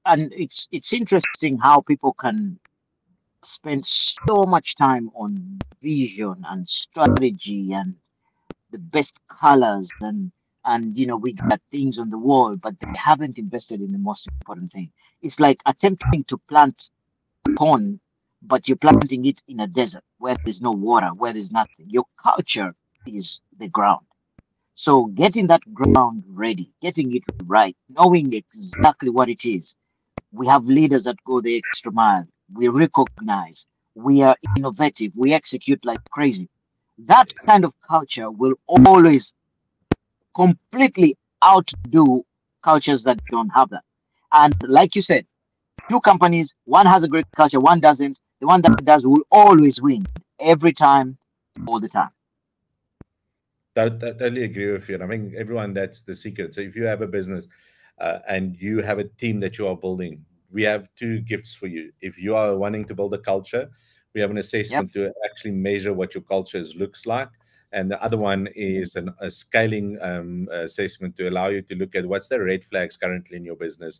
And it's interesting how people can spend so much time on vision and strategy and the best colors and we got things on the wall, but they haven't invested in the most important thing. It's like attempting to plant corn, but you're planting it in a desert where there's no water, where there's nothing. Your culture is the ground. So getting that ground ready, getting it right, knowing exactly what it is. We have leaders that go the extra mile. We recognize. We are innovative. We execute like crazy. That kind of culture will always completely outdo cultures that don't have that. And like you said, two companies, one has a great culture, one doesn't. The one that does will always win every time, all the time. Totally agree with you. And I think everyone, that's the secret. So if you have a business and you have a team that you are building, we have two gifts for you. If you are wanting to build a culture, we have an Yep. assessment to actually measure what your culture looks like. And the other one is a scaling assessment to allow you to look at what's the red flags currently in your business.